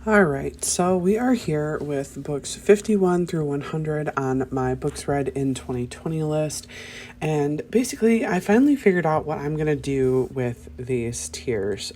All right, so we are here with books 51 through 100 on my books read in 2020 list. And basically, I finally figured out what I'm going to do with these tiers.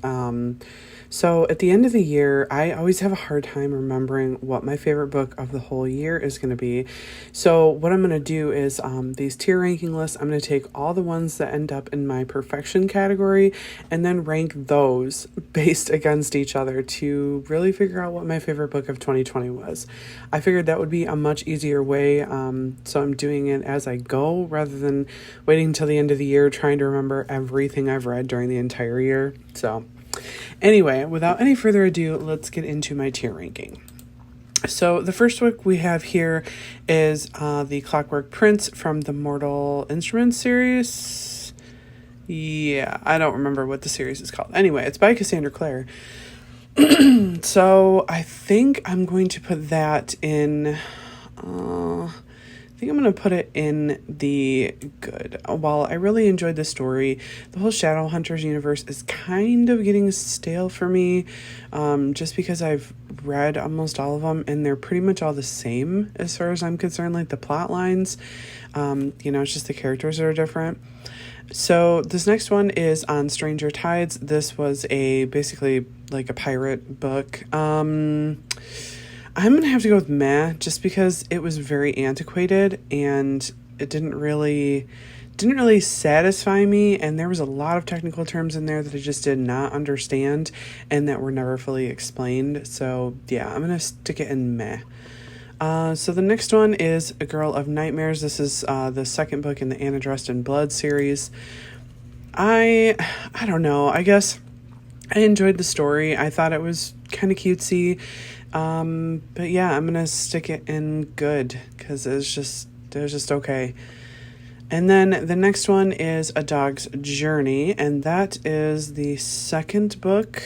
So at the end of the year, I always have a hard time remembering what my favorite book of the whole year is going to be. So what I'm going to do is these tier ranking lists, I'm going to take all the ones that end up in my perfection category and then rank those based against each other to really figure out what my favorite book of 2020 was. I figured that would be a much easier way. So I'm doing it as I go rather than waiting until the end of the year trying to remember everything I've read during the entire year. So anyway, without any further ado, let's get into my tier ranking. So the first book we have here is The Clockwork Prince from the Mortal Instruments series. Yeah, I don't remember what the series is called. Anyway, it's by Cassandra Clare. So I think I'm going to put that in... I think I'm going to put it in the good. While I really enjoyed the story, the whole Shadowhunters universe is kind of getting stale for me, just because I've read almost all of them and they're pretty much all the same as far as I'm concerned, like the plot lines. It's just the characters that are different. So this next one is on Stranger Tides. This was basically like a pirate book. I'm going to have to go with meh, just because it was very antiquated and it didn't really satisfy me, and there was a lot of technical terms in there that I just did not understand and that were never fully explained. So yeah, I'm going to stick it in meh. So the next one is A Girl of Nightmares. This is the second book in the Anna Dressed in Blood series. I don't know. I guess I enjoyed the story. I thought it was kind of cutesy. But yeah, I'm gonna stick it in good because it was just okay. And then the next one is A Dog's Journey, and that is the second book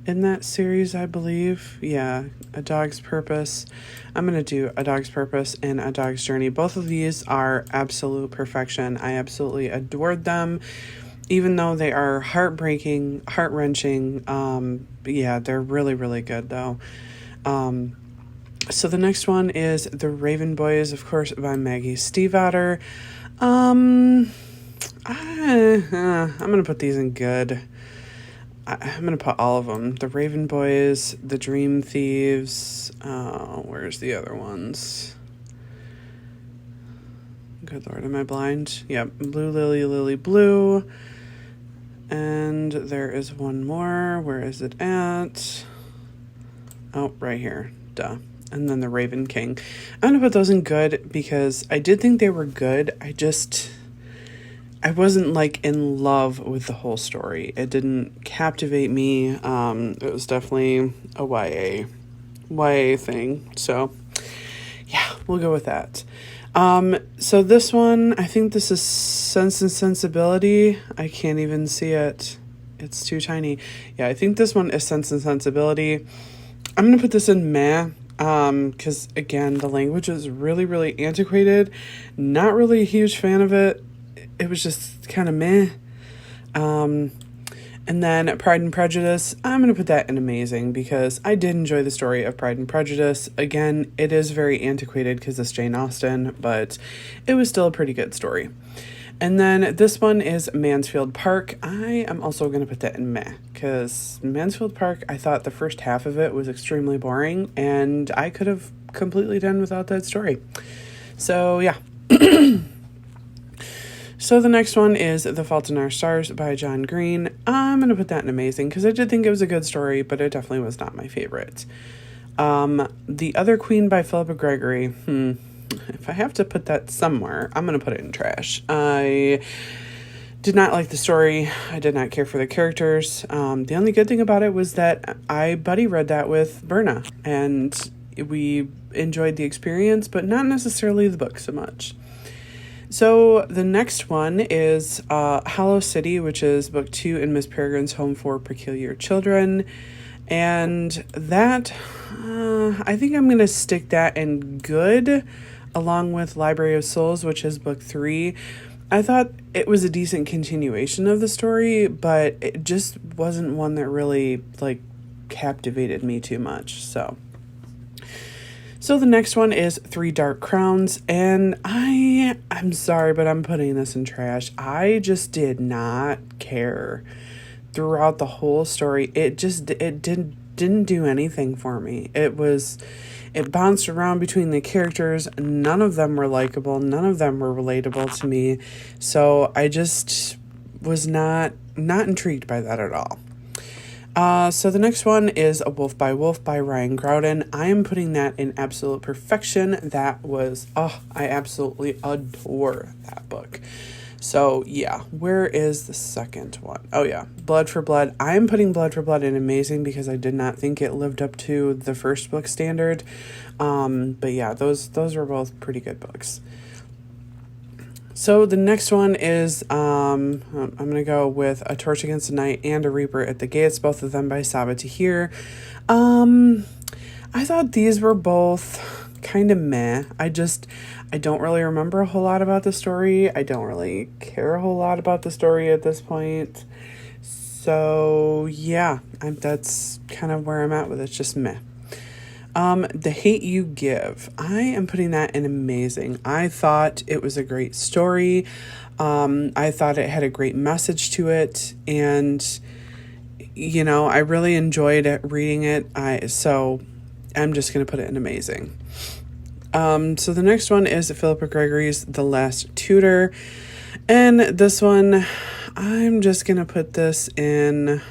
in that series, I believe. Yeah, A Dog's Purpose. I'm gonna do A Dog's Purpose and A Dog's Journey. Both of these are absolute perfection. I absolutely adored them. Even though they are heartbreaking, heart-wrenching, yeah, they're really, really good, though. So the next one is The Raven Boys, of course, by Maggie Stiefvater. I'm going to put these in good. I'm going to put all of them. The Raven Boys, The Dream Thieves. Where's the other ones? Good Lord, am I blind? Yep, Blue Lily, Lily Blue. And there is one more. Where is it at? Oh, right here. Duh. And then The Raven King. I'm going to put those in good because I did think they were good. I wasn't like in love with the whole story. It didn't captivate me. It was definitely a YA thing. So yeah, we'll go with that. So this one, I think this is Sense and Sensibility. I can't even see it. It's too tiny. Yeah, I think this one is Sense and Sensibility. I'm going to put this in meh, because again, the language is really, really antiquated. Not really a huge fan of it. It was just kind of meh. And then Pride and Prejudice, I'm going to put that in amazing because I did enjoy the story of Pride and Prejudice. Again, it is very antiquated because it's Jane Austen, but it was still a pretty good story. And then this one is Mansfield Park. I am also going to put that in meh because Mansfield Park, I thought the first half of it was extremely boring and I could have completely done without that story. So yeah. So the next one is The Fault in Our Stars by John Green. I'm going to put that in amazing because I did think it was a good story, but it definitely was not my favorite. The Other Queen by Philippa Gregory. If I have to put that somewhere, I'm going to put it in trash. I did not like the story. I did not care for the characters. The only good thing about it was that I buddy read that with Berna, and we enjoyed the experience, but not necessarily the book so much. So the next one is Hollow City, which is book 2 in Miss Peregrine's Home for Peculiar Children. And that, I think I'm going to stick that in good, along with Library of Souls, which is book 3. I thought it was a decent continuation of the story, but it just wasn't one that really, captivated me too much. So the next one is Three Dark Crowns, and I'm sorry, but I'm putting this in trash. I just did not care throughout the whole story. It didn't do anything for me. It bounced around between the characters. None of them were likable. None of them were relatable to me. So I just was not intrigued by that at all. So the next one is A Wolf by Wolf by Ryan Groudon. I am putting that in absolute perfection. That was, I absolutely adore that book. So yeah, where is the second one? Oh yeah, Blood for Blood. I am putting Blood for Blood in amazing because I did not think it lived up to the first book standard. But yeah, those were both pretty good books. So the next one is, I'm going to go with A Torch Against the Night and A Reaper at the Gates, both of them by Sabaa Tahir. I thought these were both kind of meh. I don't really remember a whole lot about the story. I don't really care a whole lot about the story at this point. So yeah, that's kind of where I'm at with it. It's just meh. The Hate U Give. I am putting that in amazing. I thought it was a great story. I thought it had a great message to it, and I really enjoyed reading it. So I'm just going to put it in amazing. So the next one is Philippa Gregory's The Last Tutor, and this one, I'm just going to put this in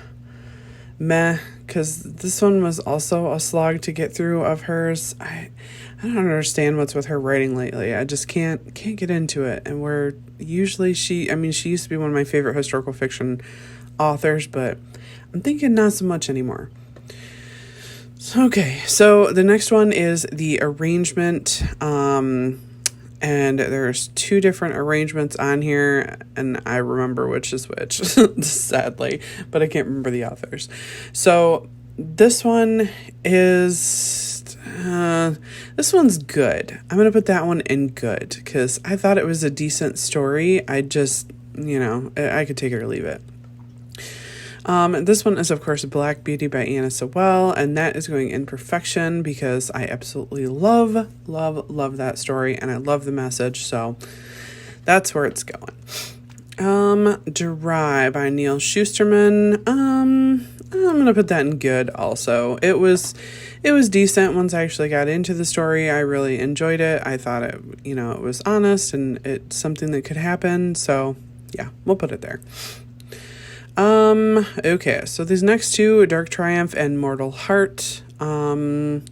meh, because this one was also a slog to get through of hers. I don't understand what's with her writing lately. I just can't get into it. And where usually she used to be one of my favorite historical fiction authors, but I'm thinking not so much anymore. Okay, so the next one is The Arrangement. And there's two different arrangements on here, and I remember which is which, sadly, but I can't remember the authors. So this one is, this one's good. I'm going to put that one in good, because I thought it was a decent story. I just, I could take it or leave it. This one is, of course, Black Beauty by Anna Sewell, and that is going in perfection because I absolutely love that story, and I love the message, so that's where it's going. Dry by Neal Shusterman. I'm gonna put that in good also. It was decent once I actually got into the story. I really enjoyed it. I thought it was honest, and it's something that could happen, so yeah, we'll put it there. Okay, so these next two, Dark Triumph and Mortal Heart, I'm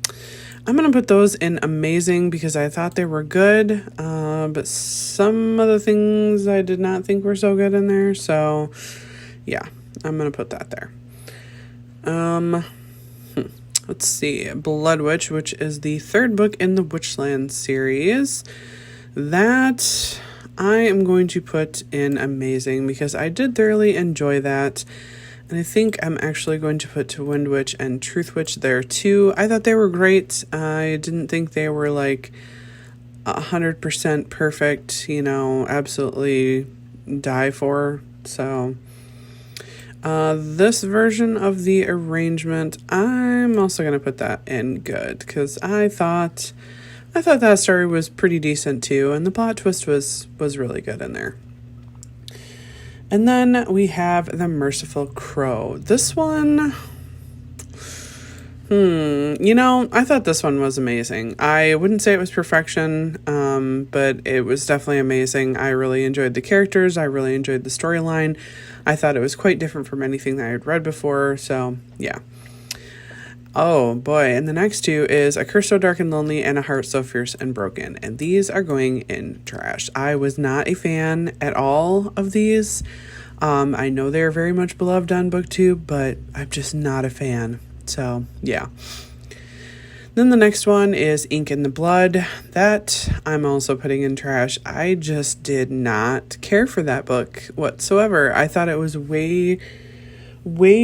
gonna put those in amazing because I thought they were good, but some of the things I did not think were so good in there, so yeah, I'm gonna put that there. Let's see, Blood Witch, which is the third book in the Witchland series, that I am going to put in amazing because I did thoroughly enjoy that. And I think I'm actually going to put To Wind Witch and Truth Witch there too. I thought they were great. I didn't think they were like 100% perfect, absolutely die for. So this version of The Arrangement, I'm also going to put that in good because I thought that story was pretty decent too, and the plot twist was really good in there. And then we have The Merciful Crow. This one, I thought this one was amazing. I wouldn't say it was perfection, but it was definitely amazing. I really enjoyed the characters. I really enjoyed the storyline. I thought it was quite different from anything that I had read before, so yeah. Oh boy, and the next two is A Curse So Dark and Lonely and A Heart So Fierce and Broken, and these are going in trash. I was not a fan at all of these. I know they're very much beloved on BookTube, but I'm just not a fan, so yeah. Then the next one is Ink in the Blood. That I'm also putting in trash. I just did not care for that book whatsoever. I thought it was way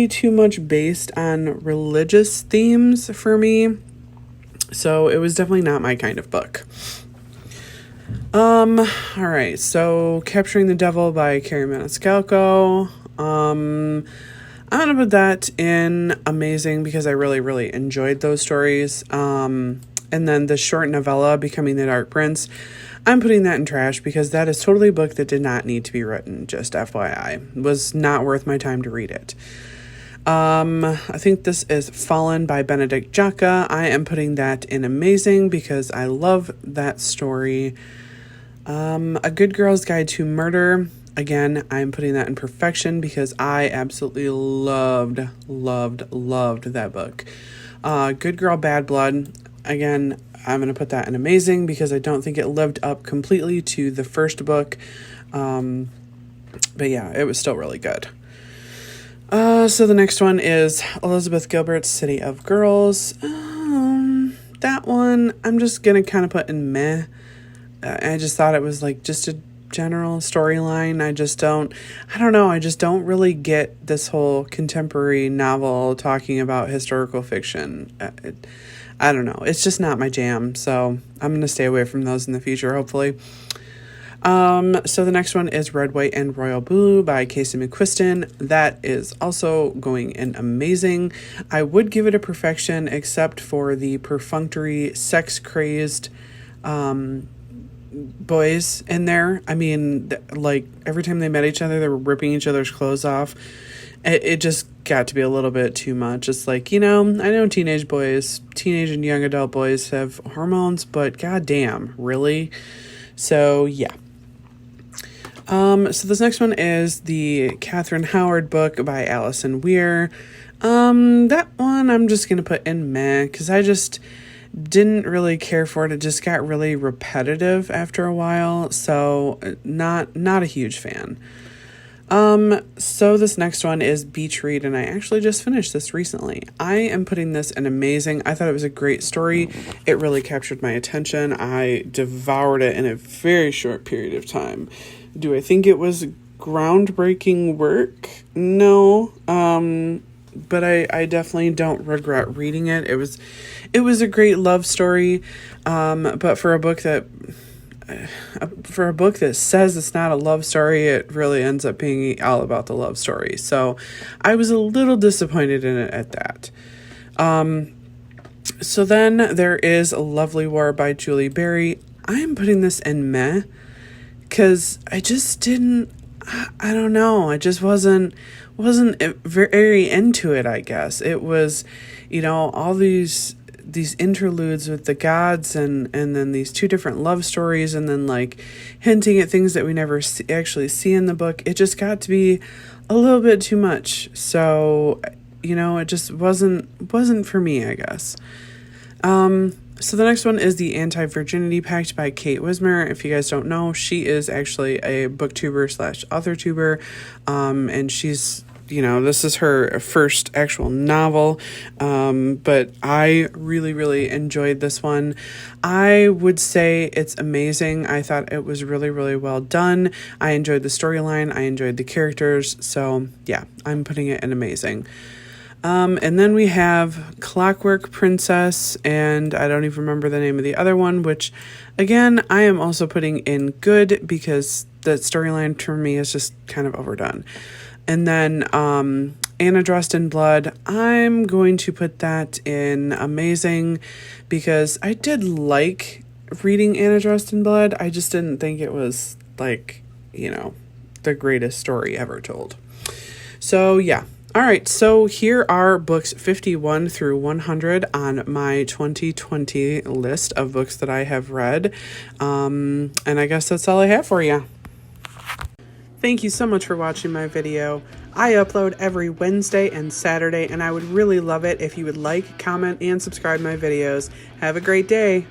too much based on religious themes for me, so it was definitely not my kind of book. All right, so Capturing the Devil by Kerri Maniscalco. I'm going to put that in amazing because I really, really enjoyed those stories. And then the short novella, Becoming the Dark Prince, I'm putting that in trash because that is totally a book that did not need to be written, just FYI. It was not worth my time to read it. I think this is Fallen by Benedict Jaka. I am putting that in amazing because I love that story. A Good Girl's Guide to Murder. Again, I'm putting that in perfection because I absolutely loved that book. Good Girl, Bad Blood. Again, I'm going to put that in amazing because I don't think it lived up completely to the first book. But yeah, it was still really good. So the next one is Elizabeth Gilbert's City of Girls. That one, I'm just going to kind of put in meh. I just thought it was like just a general storyline. I don't know. I just don't really get this whole contemporary novel talking about historical fiction. I don't know. It's just not my jam. So I'm going to stay away from those in the future, hopefully. So the next one is Red, White, and Royal Blue by Casey McQuiston. That is also going in amazing. I would give it a perfection except for the perfunctory, sex-crazed boys in there. I mean, like, every time they met each other, they were ripping each other's clothes off. It just got to be a little bit too much. It's like, I know teenage and young adult boys have hormones, but goddamn, really? So, yeah. So this next one is the Catherine Howard book by Alison Weir. That one I'm just going to put in meh, because I just didn't really care for it. It just got really repetitive after a while, so not a huge fan. So this next one is Beach Read, and I actually just finished this recently. I am putting this in amazing. I thought it was a great story. It really captured my attention. I devoured it in a very short period of time. Do I think it was groundbreaking work? No. But I definitely don't regret reading it. It was a great love story. But for a book that says it's not a love story, it really ends up being all about the love story. So I was a little disappointed in it at that. So then there is A Lovely War by Julie Berry. I'm putting this in meh because I just didn't, I don't know. I just wasn't very into it, I guess. It was, all these interludes with the gods and then these two different love stories and then like hinting at things that we never actually see in the book. It just got to be a little bit too much. So, it just wasn't for me, I guess. So the next one is The Anti-Virginity Pact by Kate Wismer. If you guys don't know, she is actually a booktuber/authortuber. And she's, this is her first actual novel. But I really, really enjoyed this one. I would say it's amazing. I thought it was really, really well done. I enjoyed the storyline. I enjoyed the characters. So yeah, I'm putting it in amazing. And then we have Clockwork Princess, and I don't even remember the name of the other one, which, again, I am also putting in good because the storyline for me is just kind of overdone. And then Anna Dressed in Blood, I'm going to put that in amazing because I did like reading Anna Dressed in Blood. I just didn't think it was, the greatest story ever told. So, yeah. All right, so here are books 51 through 100 on my 2020 list of books that I have read. And I guess that's all I have for you. Thank you so much for watching my video. I upload every Wednesday and Saturday, and I would really love it if you would like, comment, and subscribe my videos. Have a great day.